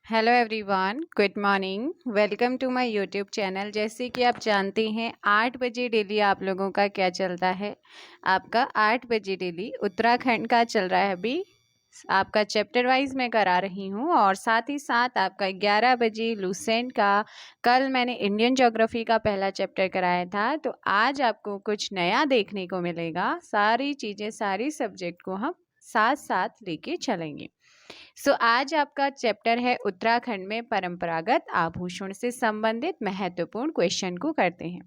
Hello everyone, good morning. Welcome to my YouTube channel. जैसे कि आप जानते हैं 8 बजे डेली आप लोगों का क्या चलता है। आपका 8 बजे डेली उत्तराखंड का चल रहा है। अभी आपका चैप्टर वाइज मैं करा रही हूँ और साथ ही साथ आपका 11 बजे लूसेंट का, कल मैंने इंडियन ज्योग्राफी का पहला चैप्टर कराया था। तो आज आपको कुछ नया देखने को मिलेगा। सारी चीज़ें, सारी सब्जेक्ट को हम साथ साथ लेके चलेंगे। आज आपका चैप्टर है उत्तराखंड में परंपरागत आभूषण से संबंधित महत्वपूर्ण क्वेश्चन को करते हैं।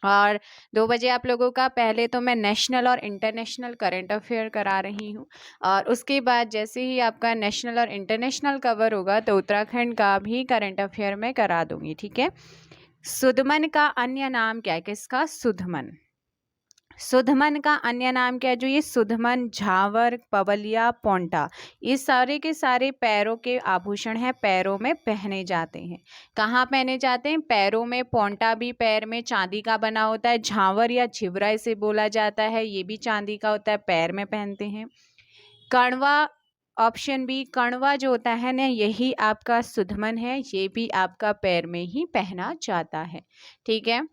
और 2 बजे आप लोगों का पहले तो मैं नेशनल और इंटरनेशनल करंट अफेयर करा रही हूँ और उसके बाद जैसे ही आपका नेशनल और इंटरनेशनल कवर होगा तो उत्तराखंड का भी करंट अफेयर में करा दूंगी। ठीक है। सुदमन का अन्य नाम क्या है? किसका? सुधमन। सुधमन का अन्य नाम क्या है? जो ये सुधमन, झावर, पवलिया, पोंटा, ये सारे के सारे पैरों के आभूषण हैं, पैरों में पहने जाते हैं। कहाँ पहने जाते हैं? पैरों में। पोंटा भी पैर में चांदी का बना होता है। झावर या झिवरा इसे बोला जाता है, ये भी चांदी का होता है, पैर में पहनते हैं। कणवा, ऑप्शन बी, कणवा जो होता है ना, यही आपका सुधमन है, ये भी आपका पैर में ही पहना जाता है। ठीक है।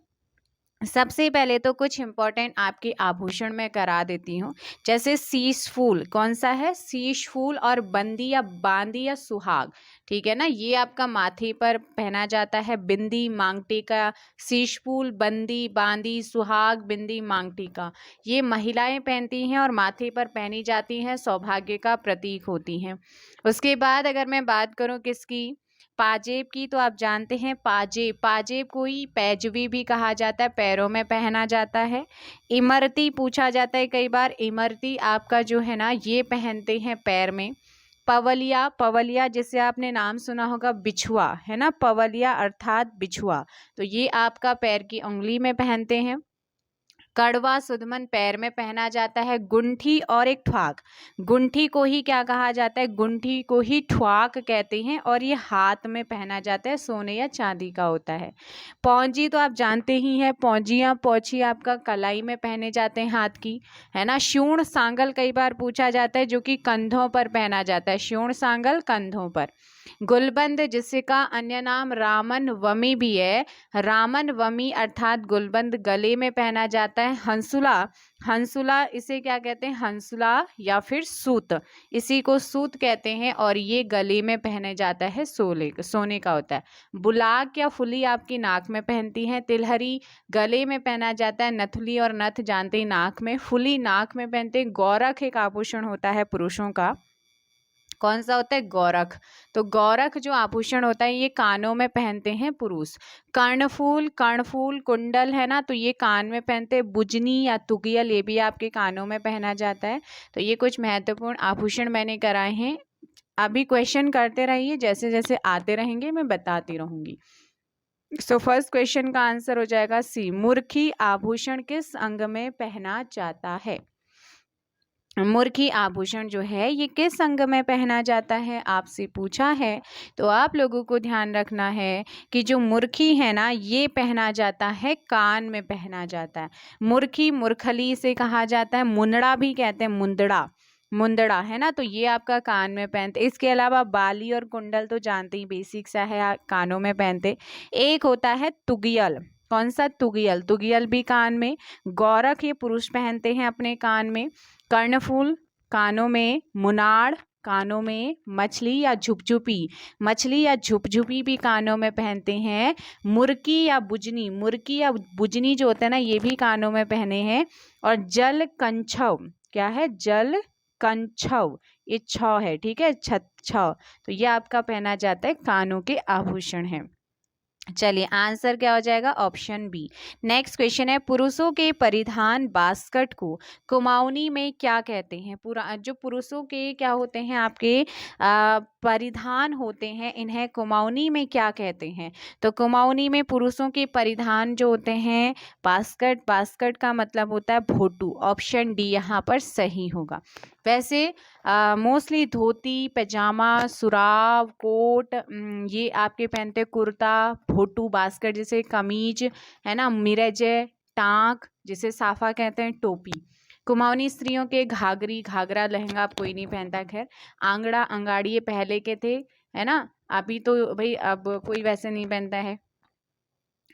सबसे पहले तो कुछ इंपॉर्टेंट आपके आभूषण में करा देती हूँ। जैसे शीश फूल, कौन सा है? शीश फूल। और बंदी या बांदी या सुहाग, ठीक है ना, ये आपका माथे पर पहना जाता है। बिंदी, मांगटिका, शीश फूल, बंदी, बांदी, सुहाग, बिंदी, मांगटिका, ये महिलाएं पहनती हैं और माथे पर पहनी जाती हैं, सौभाग्य का प्रतीक होती हैं। उसके बाद अगर मैं बात करूँ किसकी? पाजेब की, तो आप जानते हैं पाजेब, पाजेब को ही पैजवी भी कहा जाता है, पैरों में पहना जाता है। इमरती पूछा जाता है कई बार, इमरती आपका जो है ना, ये पहनते हैं पैर में। पवलिया, पवलिया जिसे आपने नाम सुना होगा, बिछुआ है ना, पवलिया अर्थात बिछुआ, तो ये आपका पैर की उंगली में पहनते हैं। कड़वा, सुदमन पैर में पहना जाता है। गुंठी और एक ठुआक, गुंठी को ही क्या कहा जाता है? गुंठी को ही ठुआक कहते हैं और ये हाथ में पहना जाता है, सोने या चांदी का होता है। पौंजी तो आप जानते ही हैं, पौंजियाँ, पौछी आपका कलाई में पहने जाते हैं हाथ की, है ना। श्यूण सांगल कई बार पूछा जाता है, जो कि कंधों पर पहना जाता है, श्यूण सांगल कंधों पर। गुलबंद, जिसका अन्य नाम रामन वमी भी है, रामन वमी अर्थात गुलबंद गले में पहना जाता है। हंसुला, हंसुला इसे क्या कहते हैं? हंसुला या फिर सूत, इसी को सूत कहते हैं और ये गले में पहने जाता है, सोने का होता है। बुलाक या फुली आपकी नाक में पहनती हैं। तिलहरी गले में पहना जाता है। नथुली और नथ जानते ही नाक में, फुली नाक में पहनते हैं। गौरख एक आभूषण होता है पुरुषों का, कौन सा होता है? गौरख। तो गौरख जो आभूषण होता है ये कानों में पहनते हैं पुरुष। कर्णफूल, कर्णफूल कुंडल है ना, तो ये कान में पहनते हैं। बुजनी या तुगियल, ये भी आपके कानों में पहना जाता है। तो ये कुछ महत्वपूर्ण आभूषण मैंने कराए हैं। अभी क्वेश्चन करते रहिए, जैसे जैसे आते रहेंगे मैं बताती रहूंगी। फर्स्ट क्वेश्चन का आंसर हो जाएगा सी, मुर्खी आभूषण किस अंग में पहना जाता है? मुर्खी आभूषण जो है ये किस अंग में पहना जाता है, आपसे पूछा है। तो आप लोगों को ध्यान रखना है कि जो मुर्खी है ना, ये पहना जाता है, कान में पहना जाता है। मुर्खी, मुरखली से कहा जाता है। मुंदड़ा भी कहते हैं, मुंदड़ा, मुंदड़ा है ना, तो ये आपका कान में पहनते। इसके अलावा बाली और कुंडल तो जानते ही, बेसिक सा है, कानों में पहनते। एक होता है तुगियल, कौन सा? तुगियल, तुगियल भी कान में। गौरख ये पुरुष पहनते हैं अपने कान में। कर्णफूल कानों में। मुनाड़ कानों में। मछली या झुपझुपी, मछली या झुपझुपी भी कानों में पहनते हैं। मुर्की या बुजनी, मुर्की या बुजनी जो होता है ना, ये भी कानों में पहने हैं। और जल कंछव, क्या है? जल कंछव, ये छ है, ठीक है, छ, तो ये आपका पहना जाता है, कानों के आभूषण है। चलिए आंसर क्या हो जाएगा? Option B. नेक्स्ट क्वेश्चन है, पुरुषों के परिधान बास्कट को कुमाऊनी में क्या कहते हैं? पूरा जो पुरुषों के क्या होते हैं आपके परिधान होते हैं, इन्हें कुमाऊनी में क्या कहते हैं? तो कुमाऊनी में पुरुषों के परिधान जो होते हैं बास्कट, बास्कट का मतलब होता है भोटू। ऑप्शन डी यहाँ पर सही होगा। वैसे मोस्टली धोती, पैजामा, सुराव, कोट, ये आपके पहनते कुर्ता, भोटू, बास्केट जैसे कमीज है ना, मिरजे, टांक जिसे साफा कहते हैं, टोपी। कुमाऊनी स्त्रियों के घाघरी, घाघरा, लहंगा अब कोई नहीं पहनता। खैर, आंगड़ा, अंगाड़ी ये पहले के थे, है ना। अभी तो भाई अब कोई वैसे नहीं पहनता है।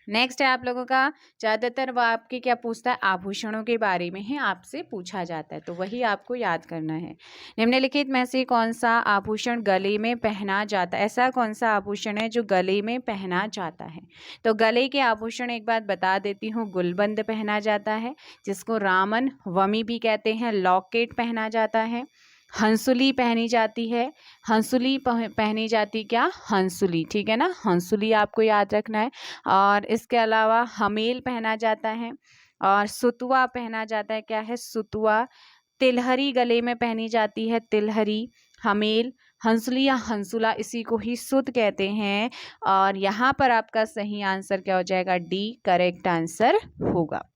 नेक्स्ट है आप लोगों का, ज़्यादातर वो आपके क्या पूछता है, आभूषणों के बारे में ही आपसे पूछा जाता है, तो वही आपको याद करना है। निम्नलिखित में से कौन सा आभूषण गले में पहना जाता है, ऐसा कौन सा आभूषण है जो गले में पहना जाता है। तो गले के आभूषण एक बात बता देती हूँ, गुलबंद पहना जाता है, जिसको रामन वमी भी कहते हैं। लॉकेट पहना जाता है। हंसुली पहनी जाती है। हंसुली पहनी जाती, क्या, हंसुली, ठीक है ना, हंसुली आपको याद रखना है। और इसके अलावा हमेल पहना जाता है और सुतुआ पहना जाता है। क्या है, सुतुआ। तिलहरी गले में पहनी जाती है, तिलहरी। हमेल, हंसुली या हंसुला, इसी को ही सुत कहते हैं। और यहाँ पर आपका सही आंसर क्या हो जाएगा, डी करेक्ट आंसर होगा।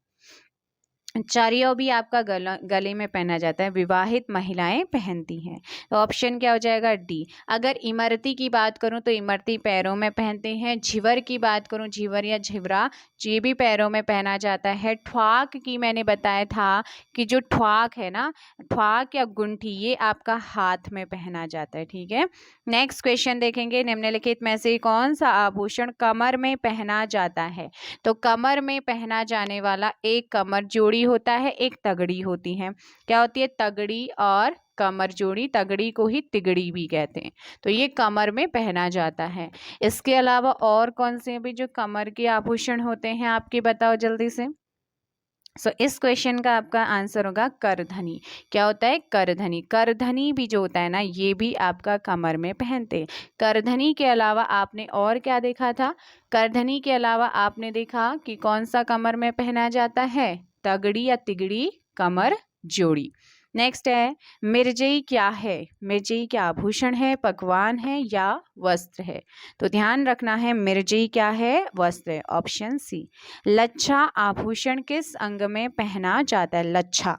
चारियों भी आपका गले में पहना जाता है, विवाहित महिलाएं पहनती हैं। तो ऑप्शन क्या हो जाएगा, डी। अगर इमरती की बात करूं तो इमरती पैरों में पहनते हैं। झिवर की बात करूं, झिवर या झिवरा, ये भी पैरों में पहना जाता है। ठ्वाक की मैंने बताया था कि जो ठ्वाक है ना, ठ्वाक या गुंठी, ये आपका हाथ में पहना जाता है, ठीक है। नेक्स्ट क्वेश्चन देखेंगे, निम्नलिखित में से कौन सा आभूषण कमर में पहना जाता है। तो कमर में पहना जाने वाला एक कमर जोड़ी होता है, एक तगड़ी होती है। क्या होती है, तगड़ी और कमर जोड़ी। तगड़ी को ही तिगड़ी भी कहते हैं। तो ये कमर में पहना जाता है। इसके अलावा और कौन से भी जो कमर के आभूषण होते हैं आपके, बताओ जल्दी से। इस क्वेश्चन का आपका आंसर होगा करधनी। क्या होता है, करधनी। करधनी भी जो होता है ना, ये भी आपका कमर में पहनते हैं। करधनी के अलावा आपने और क्या देखा था, करधनी के अलावा आपने देखा कि कौन सा कमर में पहना जाता है, तगड़ी या तिगड़ी कमर जोड़ी। नेक्स्ट है, मिर्जई क्या है। मिर्जई क्या आभूषण है, पकवान है या वस्त्र है। तो ध्यान रखना है, मिर्जई क्या है, वस्त्र है, ऑप्शन सी। लच्छा आभूषण किस अंग में पहना जाता है, लच्छा।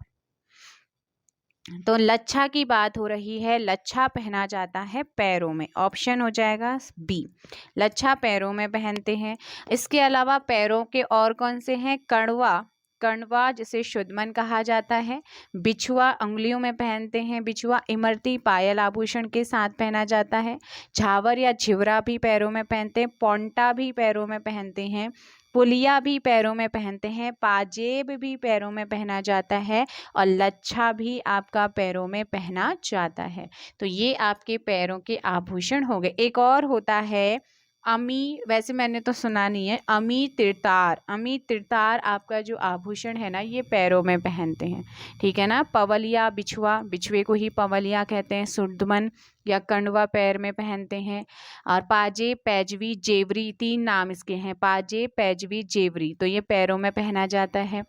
तो लच्छा की बात हो रही है, लच्छा पहना जाता है पैरों में, ऑप्शन हो जाएगा बी। लच्छा पैरों में पहनते हैं। इसके अलावा पैरों के और कौन से हैं, कड़वा, कण्वा जिसे शुद्धमन कहा जाता है। बिछुआ अंगुलियों में पहनते हैं, बिछुआ। इमरती पायल आभूषण के साथ पहना जाता है। झावर या झिवरा भी पैरों में पहनते हैं। पौंटा भी पैरों में पहनते हैं। पुलिया भी पैरों में पहनते हैं। पाजेब भी पैरों में पहना जाता है। और लच्छा भी आपका पैरों में पहना जाता है। तो ये आपके पैरों के आभूषण हो गए। एक और होता है अमी, वैसे मैंने तो सुना नहीं है, अमी तिरतार। अमी तिरतार आपका जो आभूषण है ना, ये पैरों में पहनते हैं, ठीक है ना। पवलिया, बिछुआ, बिछुए को ही पवलिया कहते हैं। सुर्दमन या कंडवा पैर में पहनते हैं। और पाजे, पैजवी, जेवरी, तीन नाम इसके हैं, पाजे, पैजवी, जेवरी, तो ये पैरों में पहना जाता है।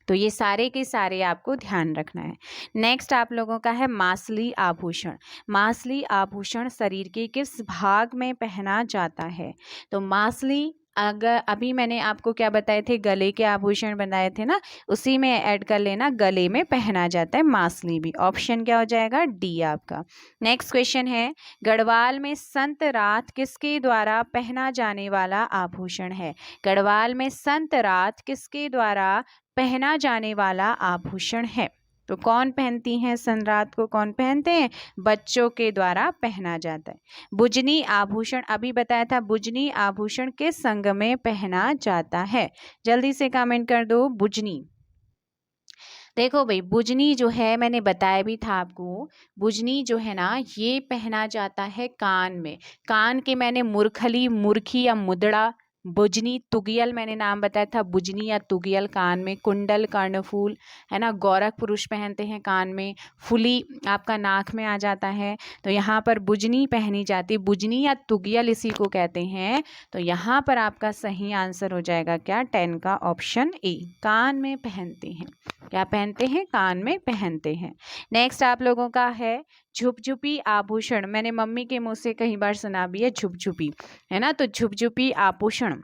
तो ये सारे के सारे आपको ध्यान रखना है। नेक्स्ट आप लोगों का है मासली आभूषण। मासली आभूषण शरीर के किस भाग में पहना जाता है। तो मासली, अगर अभी मैंने आपको क्या बताए थे, गले के आभूषण बनाए थे ना, उसी में ऐड कर लेना, गले में पहना जाता है मासली भी। ऑप्शन क्या हो जाएगा, डी आपका। नेक्स्ट क्वेश्चन है, गढ़वाल में संत रात किसके द्वारा पहना जाने वाला आभूषण है। गढ़वाल में संत रात किसके द्वारा पहना जाने वाला आभूषण है। तो कौन पहनती हैं, संरात को कौन पहनते हैं, बच्चों के द्वारा पहना जाता है। बुजनी आभूषण, अभी बताया था, बुजनी आभूषण किस संग में पहना जाता है, जल्दी से कमेंट कर दो। बुजनी, देखो भाई, बुजनी जो है मैंने बताया भी था आपको, बुजनी जो है ना, ये पहना जाता है कान में। कान के मैंने मुरखली, मुरखी या मुदड़ा, बुजनी, तुगियल मैंने नाम बताया था, बुजनी या तुगियल कान में। कुंडल, कर्णफूल, है ना, गौरख पुरुष पहनते हैं कान में। फुली आपका नाक में आ जाता है। तो यहाँ पर बुजनी पहनी जाती है, बुजनी या तुगियल इसी को कहते हैं। तो यहाँ पर आपका सही आंसर हो जाएगा क्या, 10 का ऑप्शन ए, कान में पहनते हैं। क्या पहनते हैं, कान में पहनते हैं। नेक्स्ट आप लोगों का है झुपझुपी आभूषण। मैंने मम्मी के मुंह से कई बार सुना भी है झुपझुपी, है ना। तो झुपझुपी आभूषण,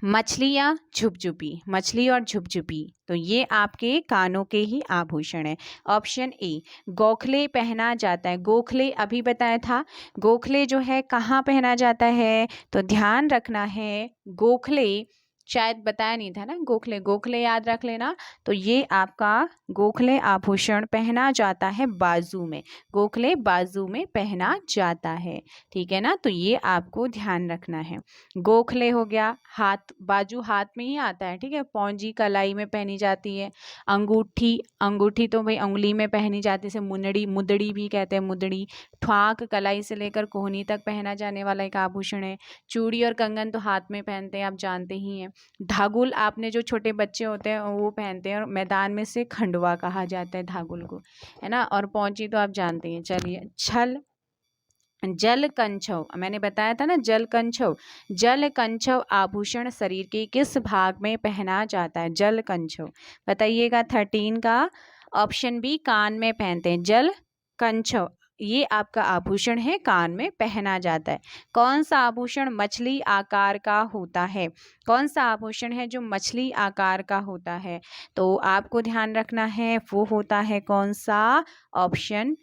मछली या झुपझुपी, मछली और झुपझुपी, तो ये आपके कानों के ही आभूषण है। Option A. गोखले पहना जाता है, गोखले अभी बताया था, गोखले जो है कहाँ पहना जाता है। तो ध्यान रखना है, गोखले शायद बताया नहीं था ना, गोखले, गोखले याद रख लेना। तो ये आपका गोखले आभूषण पहना जाता है बाजू में, गोखले बाजू में पहना जाता है, ठीक है ना। तो ये आपको ध्यान रखना है। गोखले हो गया, हाथ, बाजू हाथ में ही आता है, ठीक है। पौंजी कलाई में पहनी जाती है। अंगूठी, अंगूठी तो भाई उंगली में पहनी जाती है, मुंदड़ी, मुदड़ी भी कहते हैं, मुदड़ी। ठुआक, कलाई से लेकर कोहनी तक पहना जाने वाला एक आभूषण है। चूड़ी और कंगन तो हाथ में पहनते हैं, आप जानते ही हैं। धागुल, आपने जो छोटे बच्चे होते हैं वो पहनते हैं, और मैदान में से खंडवा कहा जाता है धागुल को, है ना। और पौंची तो आप जानते हैं। चलिए, छल, जल कंछव, मैंने बताया था ना, जल कंछव, जल कंछव आभूषण शरीर के किस भाग में पहना जाता है? जल कंछव, बताइएगा। 13 का ऑप्शन बी, कान में पहनते हैं जल कंछव। ये आपका आभूषण है, कान में पहना जाता है। कौन सा आभूषण मछली आकार का होता है? कौन सा आभूषण है जो मछली आकार का होता है? तो आपको ध्यान रखना है, वो होता है कौन सा? ऑप्शन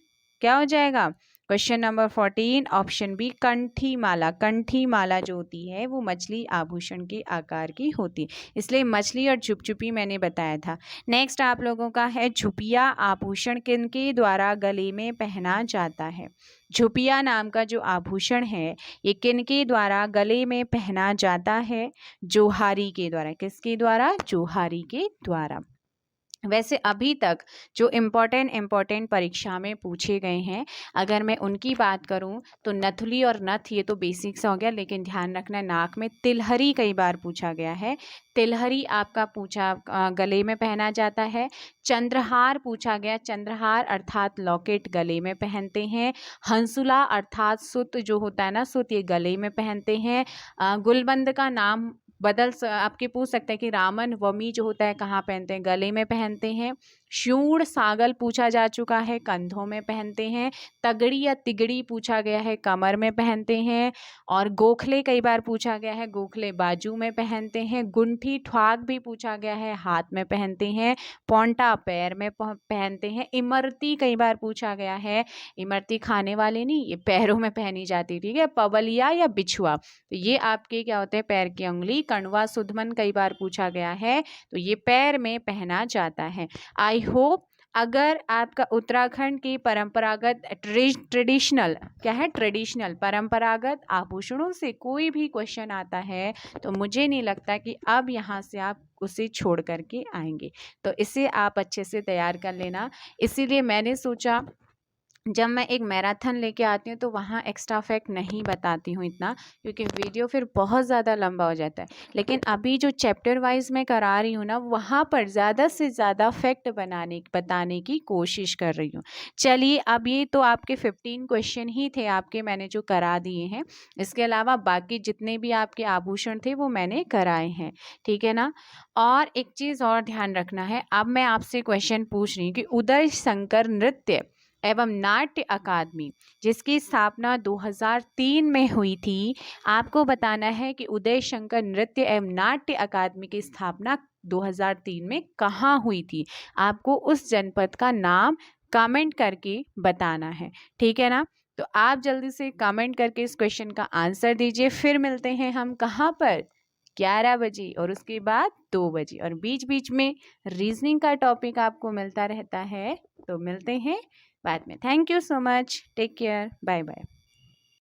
क्या हो जाएगा? क्वेश्चन नंबर 14, ऑप्शन बी, कंठी माला। कंठी माला जो होती है वो मछली आभूषण के आकार की होती है, इसलिए मछली और झुपझुपी मैंने बताया था। नेक्स्ट आप लोगों का है झुपिया आभूषण किनके द्वारा गले में पहना जाता है? झुपिया नाम का जो आभूषण है ये किनके द्वारा गले में पहना जाता है? जोहारी के द्वारा। किसके द्वारा? जोहारी के द्वारा। वैसे अभी तक जो इम्पोर्टेंट परीक्षा में पूछे गए हैं, अगर मैं उनकी बात करूं तो नथुली और नथ ये तो बेसिक सा हो गया, लेकिन ध्यान रखना नाक में तिलहरी कई बार पूछा गया है। तिलहरी आपका पूछा, गले में पहना जाता है। चंद्रहार पूछा गया, चंद्रहार अर्थात लॉकेट गले में पहनते हैं। हंसुला अर्थात सुत जो होता है ना, सुत, ये गले में पहनते हैं। गुलबंद का नाम आपके पूछ सकते हैं कि रामन वमी जो होता है कहाँ पहनते हैं? गले में पहनते हैं। शूड़ सागल पूछा जा चुका है, कंधों में पहनते हैं। तगड़ी या तिगड़ी पूछा गया है, कमर में पहनते हैं। और गोखले कई बार पूछा गया है, गोखले बाजू में पहनते हैं। गुंठी ठुआक भी पूछा गया है, हाथ में पहनते हैं। पौंटा पैर में पहनते हैं। इमरती कई बार पूछा गया है, इमरती खाने वाले नहीं, ये पैरों में पहनी जाती, ठीक है। पवलिया या बिछुआ, तो ये आपके क्या होते हैं? पैर की उंगली। कणवा सुधमन कई बार पूछा गया है, तो ये पैर में पहना जाता है। आई होप अगर आपका उत्तराखंड की परंपरागत ट्रेडिशनल, क्या है? ट्रेडिशनल परंपरागत आभूषणों से कोई भी क्वेश्चन आता है तो मुझे नहीं लगता कि अब यहाँ से आप उसे छोड़ करके आएंगे, तो इसे आप अच्छे से तैयार कर लेना। इसीलिए मैंने सोचा जब मैं एक मैराथन लेके आती हूँ तो वहाँ एक्स्ट्रा फैक्ट नहीं बताती हूँ इतना, क्योंकि वीडियो फिर बहुत ज़्यादा लंबा हो जाता है। लेकिन अभी जो चैप्टर वाइज मैं करा रही हूँ ना, वहाँ पर ज़्यादा से ज़्यादा फैक्ट बताने की कोशिश कर रही हूँ। चलिए, अब ये तो आपके 15 क्वेश्चन ही थे आपके, मैंने जो करा दिए हैं। इसके अलावा बाकी जितने भी आपके आभूषण थे वो मैंने कराए हैं, ठीक है ना। और एक चीज़ और ध्यान रखना है, अब मैं आपसे क्वेश्चन पूछ रही हूँ कि उदय शंकर नृत्य एवं नाट्य अकादमी जिसकी स्थापना 2003 में हुई थी, आपको बताना है कि उदय शंकर नृत्य एवं नाट्य अकादमी की स्थापना 2003 में कहाँ हुई थी। आपको उस जनपद का नाम कमेंट करके बताना है, ठीक है ना। तो आप जल्दी से कमेंट करके इस क्वेश्चन का आंसर दीजिए। फिर मिलते हैं हम कहाँ पर? 11 बजे, और उसके बाद 2 बजे, और बीच बीच में रीजनिंग का टॉपिक आपको मिलता रहता है। तो मिलते हैं बाद में। Thank you so much, take care, bye bye.